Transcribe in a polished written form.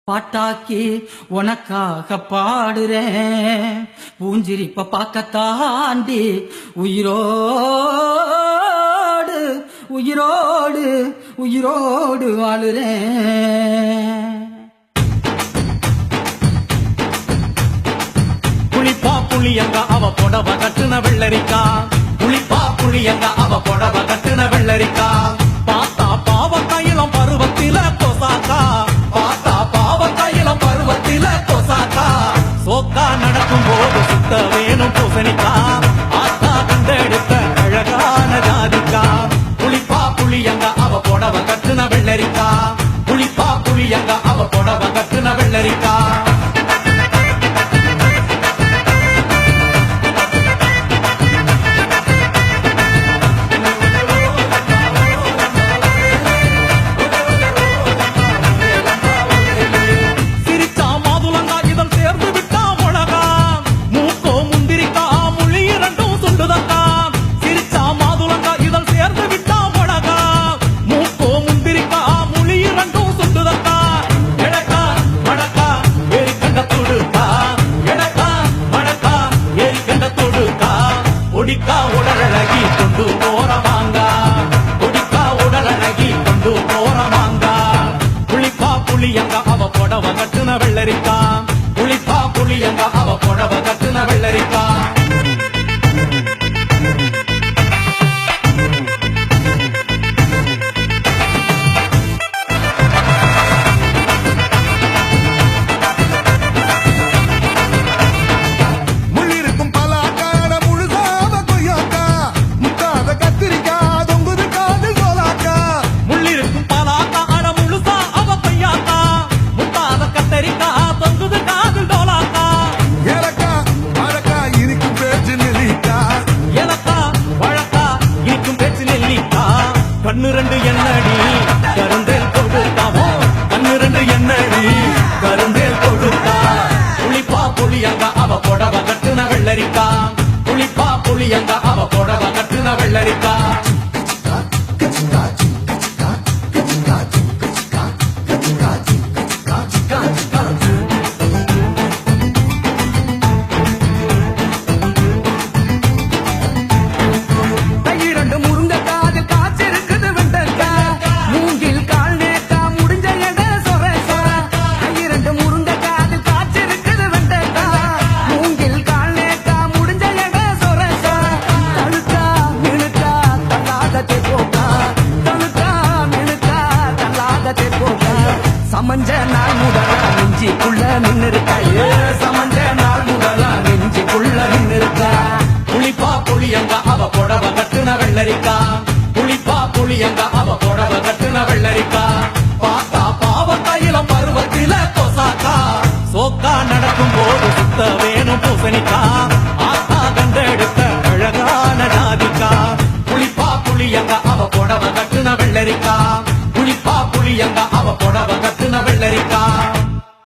பாட்டாக்கி உனக்காக பாடுறேன் பூஞ்சிரிப்ப பார்க்கத்தாண்டி உயிரோடு உயிரோடு உயிரோடு வாழுறேன். புளிப்பா புளியங்க அவ புடவ கட்டுன வெள்ளரிக்கா, புளிப்பா புளியங்க அவ புடவ கட்டுன வெள்ளரிக்கா. பார்த்தா பாவ கையிலம் பருவத்தில கொசாக்கா, பார்த்தா பாவ கையிலம் பருவத்தில கொசாக்கா. சோக்கா நடக்கும் போது சுத்த வேணும் பூசணிக்கா, ஆத்தா கண்டெடுத்த அழகான ஜாதிக்கா. புளிப்பா புளியங்க அவ புடவ கட்டுன வெள்ளரிக்கா, புளிப்பா புளியங்க அவ புடவ கட்டுன வெள்ளரிக்கா. கொடிக்கா உடலழகி கொண்டு போறவாங்க, கொடிக்கா உடலழகி கொண்டு போறவாங்க. புளிப்பா புளியங்க அவ புடவ கட்டுன வெள்ளரிக்கா, புளிப்பா புளியங்க அவ புடவ கட்டுன வெள்ளரிக்கா. கண்ணு ரெண்டு என்னடி கருந்தேல் கொடுத்தாவோ, கண்ணு ரெண்டு என்னடி கருந்தேல் கொடுத்தா. புளிப்பா புளியங்க அவ புடவ கட்டுன வெள்ளரிக்கா, புளிப்பா புளியங்க அவ புடவ கட்டுன வெள்ளரிக்கா. சமஞ்ச நாள் முதலா நெஞ்சிக்குள்ள நின்னுருக்கா, சமஞ்ச நாள் முதலா நெஞ்சிக்குள்ள நின்னுருக்கா. புளிப்பா புளியங்க அவ புடவ கட்டுன வெள்ளரிக்கா, புளிப்பா புளியங்க அவ புடவ கட்டுன வெள்ளரிக்கா. பார்த்தா பாவ கையிலம் பருவத்தில கொசாக்கா, சோக்கா நடக்கும் போது சுத்த வேணும் பூசணிக்கா, ஆத்தா கண்டெடுத்த அழகான ஜாதிக்கா. புளிப்பா புளியங்க அவ புடவ கட்டுன வெள்ளரிக்கா, புளிப்பா புளியங்க அவ புடவ கட்டுன